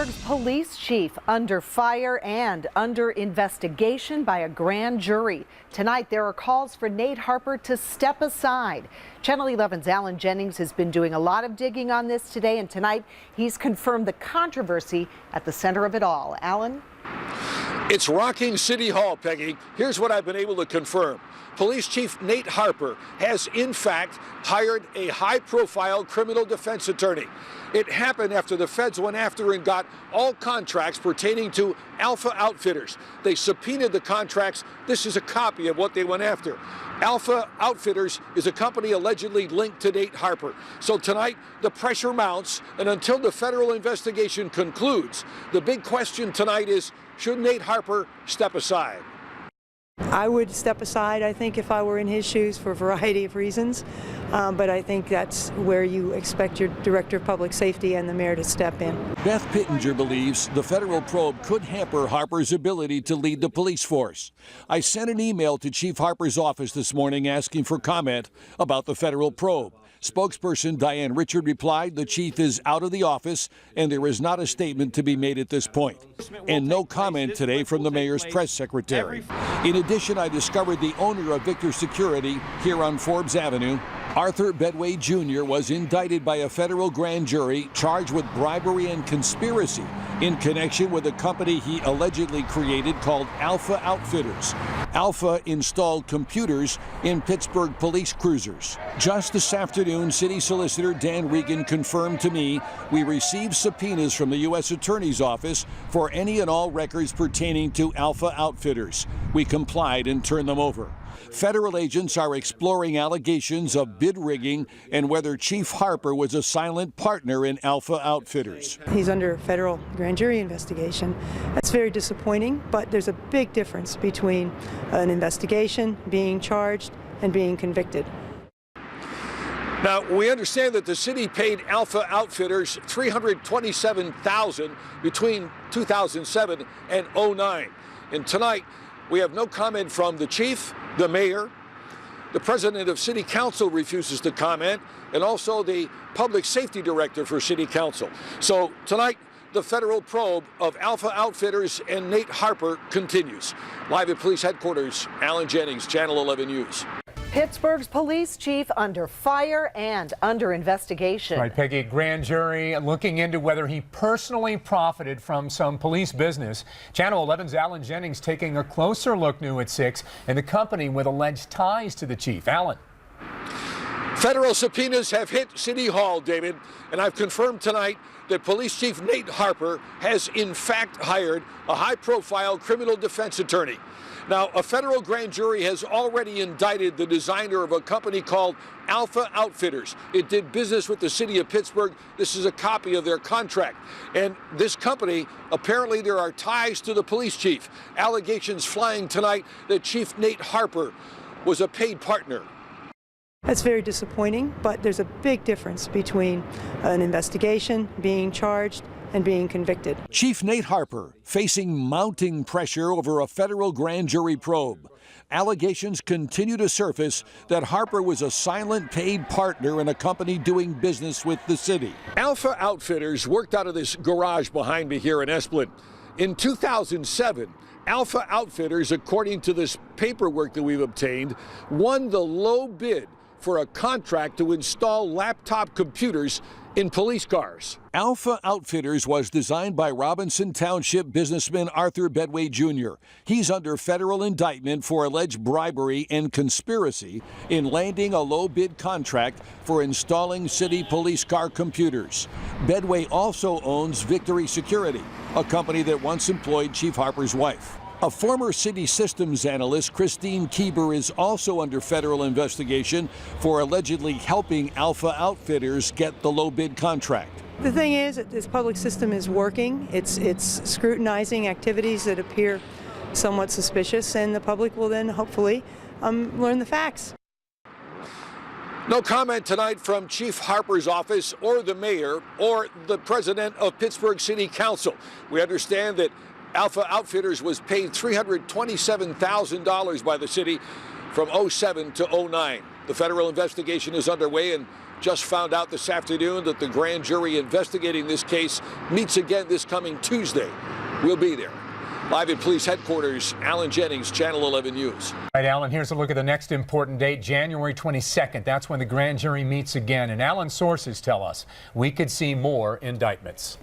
Pittsburgh's police chief under fire and under investigation by a grand jury. Tonight, there are calls for Nate Harper to step aside. Channel 11's Alan Jennings has been doing a lot of digging on this today, and tonight he's confirmed the controversy at the center of it all. Alan? It's rocking City Hall, Peggy. Here's what I've been able to confirm. Police Chief Nate Harper has, in fact, hired a high-profile criminal defense attorney. It happened after the feds went after and got all contracts pertaining to Alpha Outfitters. They subpoenaed the contracts. This is a copy of what they went after. Alpha Outfitters is a company allegedly linked to Nate Harper. So tonight, the pressure mounts, and until the federal investigation concludes, the big question tonight is, should Nate Harper step aside? I would step aside, I think, if I were in his shoes for a variety of reasons. But I think that's where you expect your Director of Public Safety and the Mayor to step in. Beth Pittenger believes the federal probe could hamper Harper's ability to lead the police force. I sent an email to Chief Harper's office this morning asking for comment about the federal probe. Spokesperson Diane Richard replied the chief is out of the office and there is not a statement to be made at this point. And no comment today from the mayor's press secretary. In addition, I discovered the owner of Victor Security here on Forbes Avenue, Arthur Bedway Jr., was indicted by a federal grand jury charged with bribery and conspiracy in connection with a company he allegedly created called Alpha Outfitters. Alpha installed computers in Pittsburgh police cruisers. Just this afternoon, City Solicitor Dan Regan confirmed to me we received subpoenas from the U.S. Attorney's Office for any and all records pertaining to Alpha Outfitters. We complied and turned them over. Federal agents are exploring allegations of bid rigging and whether Chief Harper was a silent partner in Alpha Outfitters. He's under federal grand jury investigation. That's very disappointing, but there's a big difference between an investigation, being charged, and being convicted. Now, we understand that the city paid Alpha Outfitters $327,000 between 2007 and 2009. And tonight, we have no comment from the chief, the mayor, the president of City Council refuses to comment, and also the public safety director for City Council. So tonight, the federal probe of Alpha Outfitters and Nate Harper continues. Live at police headquarters, Alan Jennings, Channel 11 News. Pittsburgh's police chief under fire and under investigation. Right, Peggy, grand jury looking into whether he personally profited from some police business. Channel 11's Alan Jennings taking a closer look new at 6 and the company with alleged ties to the chief. Alan. Federal subpoenas have hit City Hall, David, and I've confirmed tonight that Police Chief Nate Harper has in fact hired a high-profile criminal defense attorney. Now, a federal grand jury has already indicted the designer of a company called Alpha Outfitters. It did business with the city of Pittsburgh. This is a copy of their contract. And this company, apparently there are ties to the police chief. Allegations flying tonight that Chief Nate Harper was a paid partner. That's very disappointing, but there's a big difference between an investigation, being charged, and being convicted. Chief Nate Harper facing mounting pressure over a federal grand jury probe. Allegations continue to surface that Harper was a silent paid partner in a company doing business with the city. Alpha Outfitters worked out of this garage behind me here in Esplin. In 2007, Alpha Outfitters, according to this paperwork that we've obtained, won the low bid for a contract to install laptop computers in police cars. Alpha Outfitters was designed by Robinson Township businessman Arthur Bedway Jr. He's under federal indictment for alleged bribery and conspiracy in landing a low-bid contract for installing city police car computers. Bedway also owns Victory Security, a company that once employed Chief Harper's wife. A former city systems analyst, Christine Kieber, is also under federal investigation for allegedly helping Alpha Outfitters get the low-bid contract. The thing is that this public system is working. It's scrutinizing activities that appear somewhat suspicious, and the public will then hopefully learn the facts. No comment tonight from Chief Harper's office or the mayor or the president of Pittsburgh City Council. We understand that Alpha Outfitters was paid $327,000 by the city from 2007 to 2009. The federal investigation is underway, and Just found out this afternoon that the grand jury investigating this case meets again this coming Tuesday. We'll be there. Live at police headquarters, Alan Jennings, Channel 11 News. All right, Alan, here's a look at the next important date, January 22nd. That's when the grand jury meets again. And Alan's sources tell us we could see more indictments.